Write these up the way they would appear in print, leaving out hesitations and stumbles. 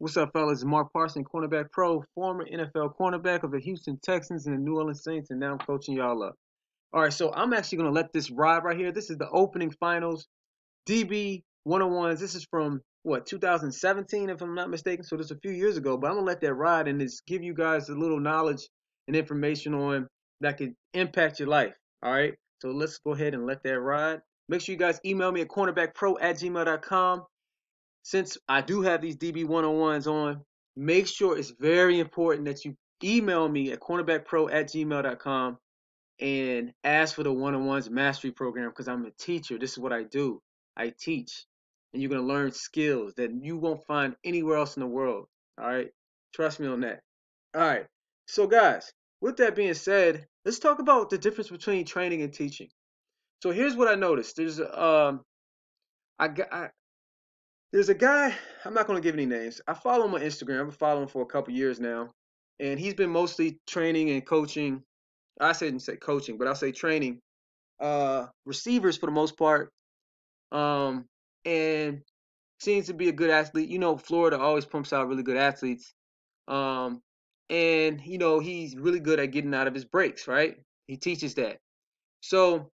What's up, fellas? It's Mark Parson, Cornerback Pro, former NFL cornerback of the Houston Texans and the New Orleans Saints, and now I'm coaching y'all up. All right, so I'm actually going to let this ride right here. This is the opening finals, DB 101s. This is from, what, 2017, if I'm not mistaken? So this is a few years ago, but I'm going to let that ride and just give you guys a little knowledge and information on that could impact your life. All right, so let's go ahead and let that ride. Make sure you guys email me at cornerbackpro@gmail.com. Since I do have these DB 101s on, make sure it's very important that you email me at cornerbackpro@gmail.com and ask for the 101s mastery program because I'm a teacher. This is what I do. I teach. And you're going to learn skills that you won't find anywhere else in the world. All right? Trust me on that. All right. So, guys, with that being said, let's talk about the difference between training and teaching. So, here's what I noticed. I, got- There's a guy, I'm not going to give any names. I follow him on Instagram. I've been following him for a couple years now. And he's been mostly training and coaching. I shouldn't say coaching, but I'll say training receivers for the most part. Um, and seems to be a good athlete. You know, Florida always pumps out really good athletes. Um, and, he's really good at getting out of his breaks, right? He teaches that. So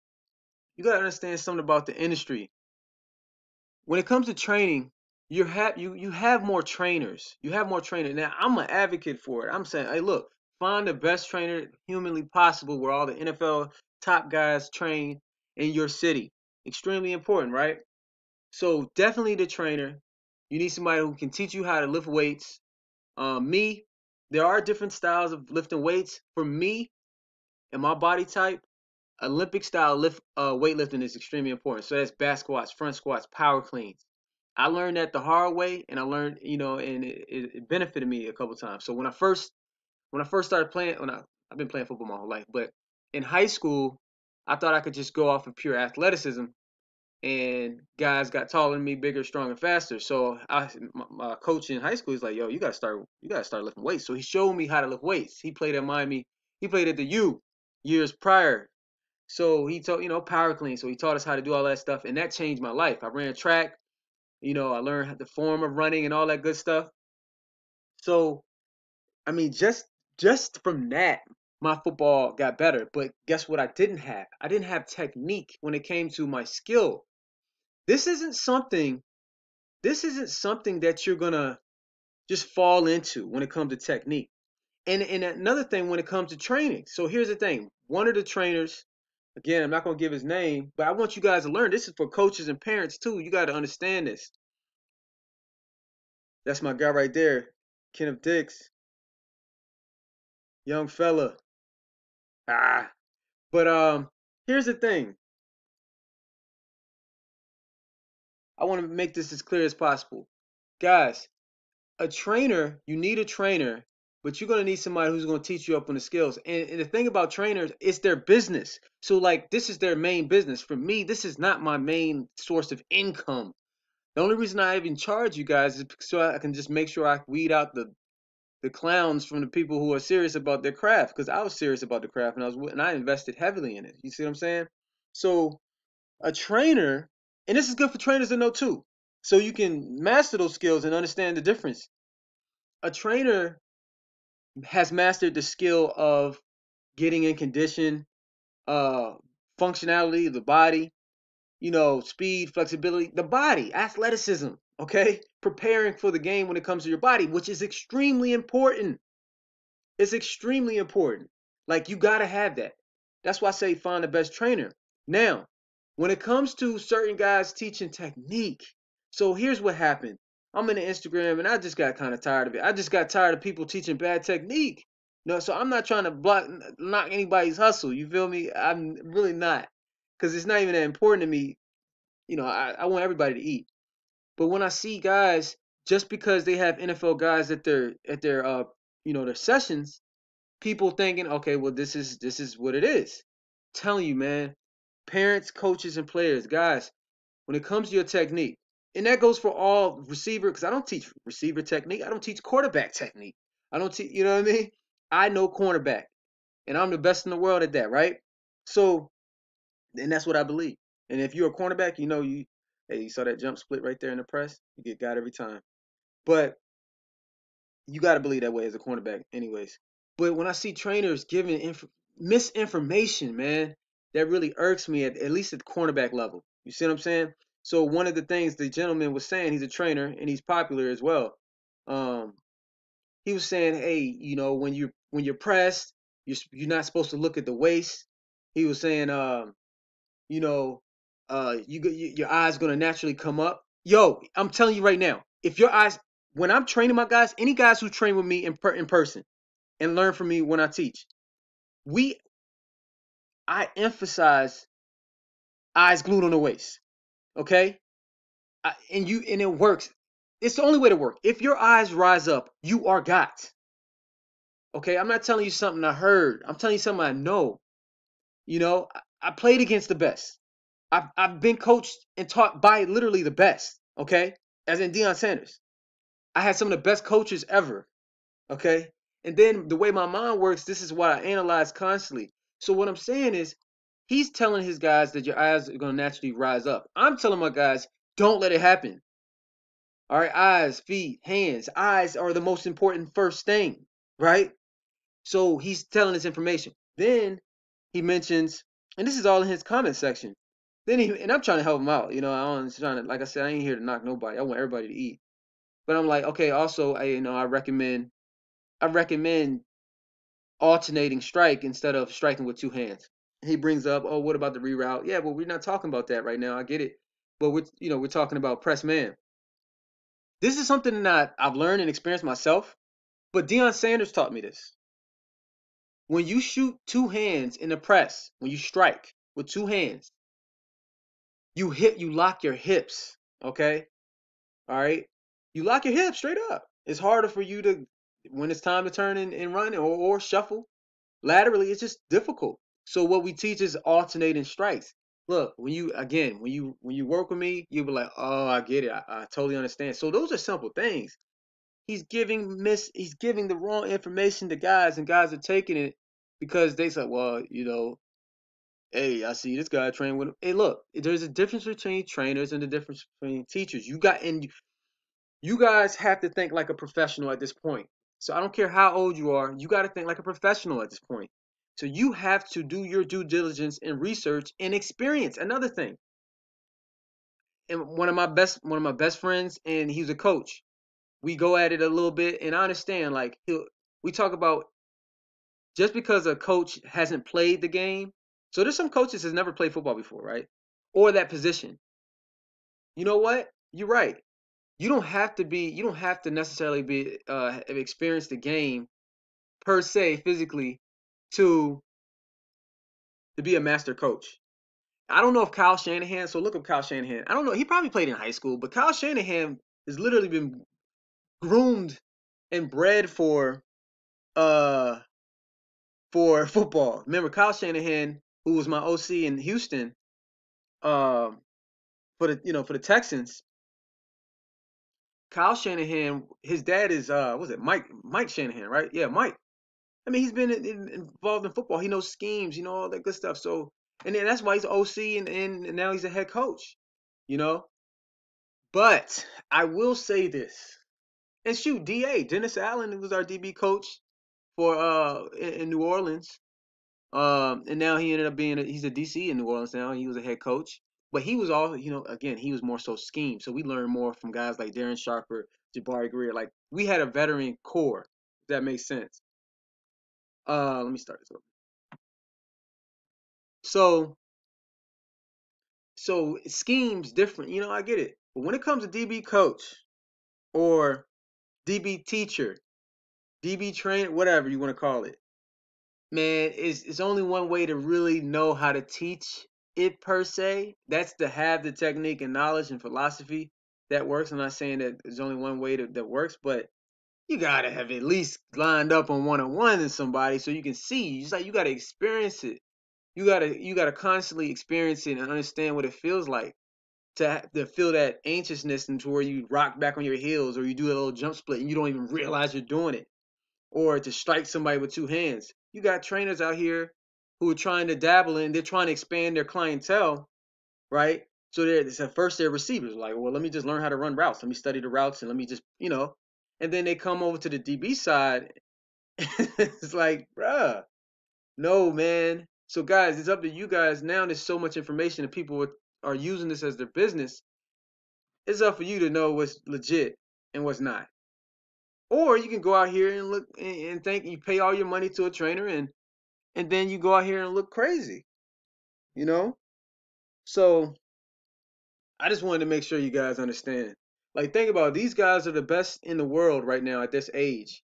you got to understand something about the industry. When it comes to training, you have more trainers. You have more trainers. Now, I'm an advocate for it. I'm saying, hey, look, find the best trainer humanly possible where all the NFL top guys train in your city. Extremely important, right? So definitely the trainer. You need somebody who can teach you how to lift weights. Me, there are different styles of lifting weights. For me and my body type, Olympic style weightlifting is extremely important. So that's back squats, front squats, power cleans. I learned that the hard way, and I learned, and it benefited me a couple times. So when I first started playing, I've been playing football my whole life, but in high school, I thought I could just go off of pure athleticism, and guys got taller than me, bigger, stronger, faster. So my coach in high school is like, "Yo, you gotta start lifting weights." So he showed me how to lift weights. He played at Miami. He played at the U years prior. So he taught, power clean. So he taught us how to do all that stuff, and that changed my life. I ran track. I learned the form of running and all that good stuff. So, I mean, just from that, my football got better. But guess what I didn't have? I didn't have technique when it came to my skill. This isn't something this isn't something that you're gonna just fall into when it comes to technique. And another thing when it comes to training. So here's the thing. One of the trainers, again, I'm not gonna give his name, but I want you guys to learn. This is for coaches and parents too. You gotta understand this. That's my guy right there, Kenneth Dix, young fella. Ah, but here's the thing. I want to make this as clear as possible, guys. You need a trainer, but you're gonna need somebody who's gonna teach you up on the skills. And the thing about trainers, it's their business. So like, this is their main business. For me, this is not my main source of income. The only reason I even charge you guys is so I can just make sure I weed out the clowns from the people who are serious about their craft. Because I was serious about the craft, and I invested heavily in it. You see what I'm saying? So a trainer, and this is good for trainers to know too, so you can master those skills and understand the difference. A trainer has mastered the skill of getting in condition, uh, functionality of the body, speed, flexibility, the body, athleticism, okay? Preparing for the game when it comes to your body, which is extremely important. It's extremely important. Like, you gotta have that. That's why I say find the best trainer. Now, when it comes to certain guys teaching technique, so here's what happened. I'm in the Instagram and I just got kind of tired of it. I just got tired of people teaching bad technique. No, so I'm not trying to knock anybody's hustle. You feel me? I'm really not, because it's not even that important to me. I want everybody to eat. But when I see guys, just because they have NFL guys at their sessions, people thinking, okay, well, this is what it is. I'm telling you, man, parents, coaches, and players, guys, when it comes to your technique, and that goes for all receiver, because I don't teach receiver technique, I don't teach quarterback technique. I don't teach, you know what I mean? I know cornerback, and I'm the best in the world at that, right? So, and that's what I believe. And if you're a cornerback, hey, you saw that jump split right there in the press, you get got every time. But You got to believe that way as a cornerback, anyways. But when I see trainers giving misinformation, man, that really irks me at least at the cornerback level. You see what I'm saying? So one of the things the gentleman was saying, he's a trainer and he's popular as well. Um, he was saying, hey, when you're pressed, you're not supposed to look at the waist. He was saying, you know, your eyes gonna naturally come up. Yo, I'm telling you right now, if your eyes, when I'm training my guys, any guys who train with me in person and learn from me when I teach, we I emphasize eyes glued on the waist. Okay, and it works. It's the only way to work. If your eyes rise up, you are got. Okay, I'm not telling you something I heard. I'm telling you something I know. I played against the best. I've been coached and taught by literally the best. Okay, as in Deion Sanders. I had some of the best coaches ever. Okay, and then the way my mind works, this is what I analyze constantly. So what I'm saying is, he's telling his guys that your eyes are gonna naturally rise up. I'm telling my guys, don't let it happen. All right, eyes, feet, hands. Eyes are the most important first thing, right? So he's telling this information. Then he mentions, and this is all in his comment section. And I'm trying to help him out. I'm trying to, like I said, I ain't here to knock nobody. I want everybody to eat. But I'm like, okay, also, I recommend alternating strike instead of striking with two hands. He brings up, oh, what about the reroute? Yeah, but we're not talking about that right now. I get it. But we're talking about press man. This is something that I've learned and experienced myself. But Deion Sanders taught me this. When you shoot two hands in the press, when you strike with two hands, you lock your hips. Okay, all right. You lock your hips straight up. It's harder for you to when it's time to turn and run or shuffle laterally. It's just difficult. So what we teach is alternating strikes. Look, when you work with me, you'll be like, oh, I get it. I totally understand. So those are simple things. He's giving the wrong information to guys, and guys are taking it because they said, well, hey, I see this guy train with him. Hey, look, there's a difference between trainers and the difference between teachers. You guys have to think like a professional at this point. So I don't care how old you are, you got to think like a professional at this point. So you have to do your due diligence and research and experience. Another thing, and one of my best friends, and he's a coach. We go at it a little bit, and I understand. Like we talk about just because a coach hasn't played the game. So there's some coaches that's never played football before, right? Or that position. You know what? You're right. You don't have to necessarily have experienced the game per se physically to to be a master coach. I don't know if Kyle Shanahan, so look up Kyle Shanahan. I don't know, he probably played in high school, but Kyle Shanahan has literally been groomed and bred uh for football. Remember Kyle Shanahan, who was my OC in Houston, um for the Texans. Kyle Shanahan, his dad is was it Mike Shanahan, right? Yeah, Mike. I mean, he's been involved in football. He knows schemes, all that good stuff. So, and then that's why he's OC and now he's a head coach, you know. But I will say this, and shoot, DA Dennis Allen was our DB coach for in New Orleans, and now he ended up he's a DC in New Orleans now. He was a head coach, but he was all again he was more so scheme. So we learned more from guys like Darren Sharper, Jabari Greer. Like we had a veteran core. If that makes sense. Let me start this over. So schemes different, I get it. But when it comes to DB coach or DB teacher, DB trainer, whatever you want to call it, man, it's only one way to really know how to teach it per se. That's to have the technique and knowledge and philosophy that works. I'm not saying that there's only one way that works, but you gotta have at least lined up on one-on-one in somebody so you can see. It's like you gotta experience it. You gotta constantly experience it and understand what it feels like to feel that anxiousness into where you rock back on your heels or you do a little jump split and you don't even realize you're doing it, or to strike somebody with two hands. You got trainers out here who are trying to dabble in, they're trying to expand their clientele, right? So at first they're receivers, like, well, let me just learn how to run routes. Let me study the routes and let me just. And then they come over to the DB side. It's like, bruh, no, man. So guys, it's up to you guys. Now there's so much information and people are using this as their business. It's up for you to know what's legit and what's not. Or you can go out here and look and think you pay all your money to a trainer and then you go out here and look crazy, you know? So I just wanted to make sure you guys understand. Like, think about it. These guys are the best in the world right now at this age,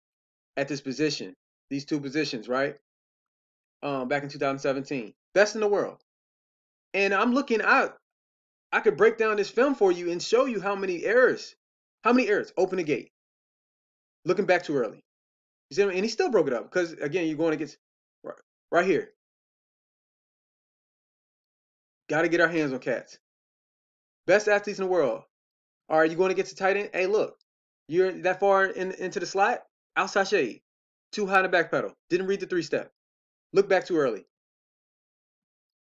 at this position, these two positions, right? Back in 2017, best in the world. And I'm looking out. I could break down this film for you and show you how many errors. How many errors? Open the gate. Looking back too early. You see what I mean? And he still broke it up because again, you're going against right here. Got to get our hands on cats. Best athletes in the world. All right, you going against the tight end? Hey, look, you're that far into the slot. Outside shade. Too high in the back pedal. Didn't read the 3-step. Look back too early.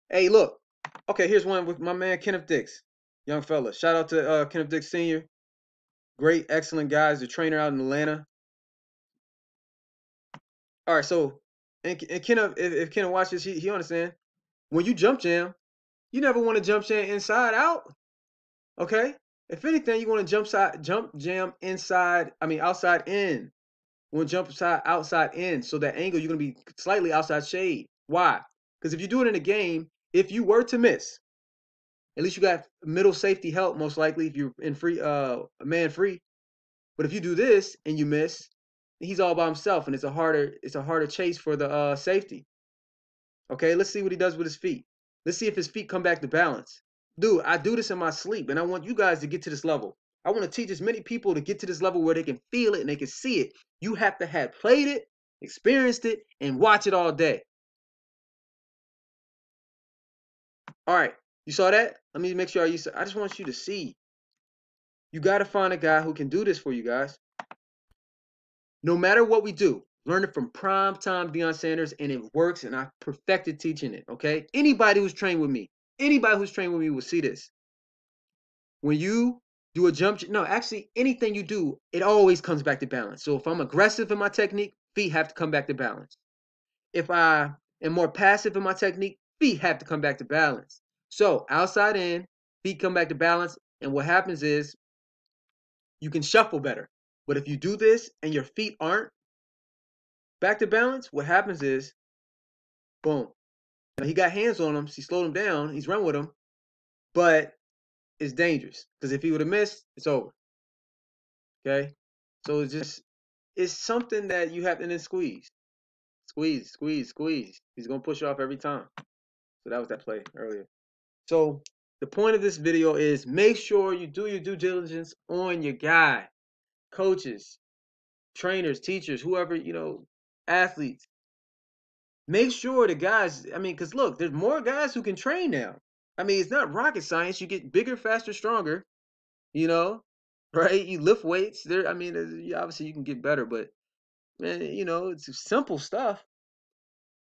Hey, look. Okay, here's one with my man Kenneth Dix, young fella. Shout out to Kenneth Dix Sr. Great, excellent guy. He's a trainer out in Atlanta. All right, so and Kenneth, if Kenneth watches, he understand. When you jump jam, you never want to jump jam inside out. Okay. If anything, you want to jump jam inside. I mean outside in. You want to jump outside in. So that angle you're gonna be slightly outside shade. Why? Because if you do it in a game, if you were to miss, at least you got middle safety help most likely if you're in free man free. But if you do this and you miss, he's all by himself and it's a harder chase for the safety. Okay, let's see what he does with his feet. Let's see if his feet come back to balance. Dude, I do this in my sleep and I want you guys to get to this level. I want to teach as many people to get to this level where they can feel it and they can see it. You have to have played it, experienced it, and watch it all day. All right, you saw that? Let me make sure I just want you to see. You got to find a guy who can do this for you guys. No matter what we do, learn it from prime time Deion Sanders, and it works, and I perfected teaching it, okay? Anybody who's trained with me will see this. When you do a jump, no, actually, anything you do, it always comes back to balance. So if I'm aggressive in my technique, feet have to come back to balance. If I am more passive in my technique, feet have to come back to balance. So outside in, feet come back to balance, and what happens is you can shuffle better. But if you do this and your feet aren't back to balance, what happens is, boom. Now, he got hands on him, so he slowed him down, he's run with him, but it's dangerous. Because if he would have missed, it's over. Okay? So it's something that you have to then squeeze. Squeeze, squeeze, squeeze. He's gonna push you off every time. So that was that play earlier. So the point of this video is make sure you do your due diligence on your guy. Coaches, trainers, teachers, whoever, athletes. Make sure the guys, I mean, because look, there's more guys who can train now. I mean, it's not rocket science. You get bigger, faster, stronger, you know, right? You lift weights. There, I mean, obviously you can get better, but man, it's simple stuff.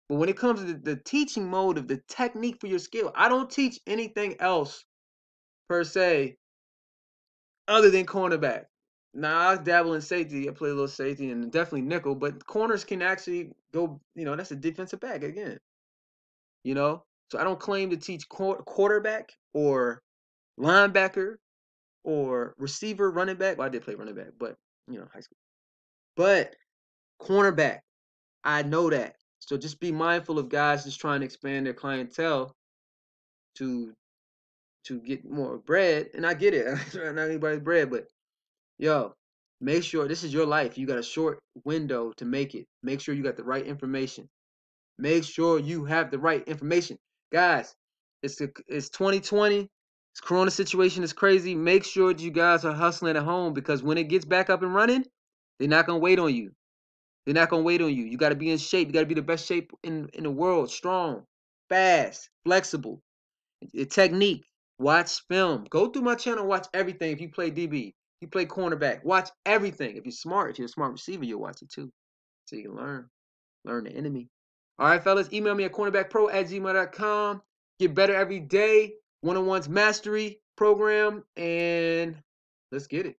But when it comes to the teaching mode of the technique for your skill, I don't teach anything else per se other than cornerback. Now I dabble in safety. I play a little safety and definitely nickel, but corners can actually go. That's a defensive back again. So I don't claim to teach quarterback or linebacker or receiver, running back. Well, I did play running back, but high school. But cornerback, I know that. So just be mindful of guys just trying to expand their clientele to get more bread. And I get it. Not anybody's bread, but yo, make sure this is your life. You got a short window to make it. Make sure you got the right information. Make sure you have the right information. Guys, it's 2020. This corona situation is crazy. Make sure that you guys are hustling at home because when it gets back up and running, they're not going to wait on you. They're not going to wait on you. You got to be in shape. You got to be the best shape in the world. Strong, fast, flexible. Your technique. Watch film. Go through my channel. Watch everything. If you play DB, you play cornerback. Watch everything. If you're smart, if you're a smart receiver, you'll watch it too. So you can learn the enemy. All right, fellas, email me at cornerbackpro@gmail.com. Get better every day. One-on-ones mastery program, and let's get it.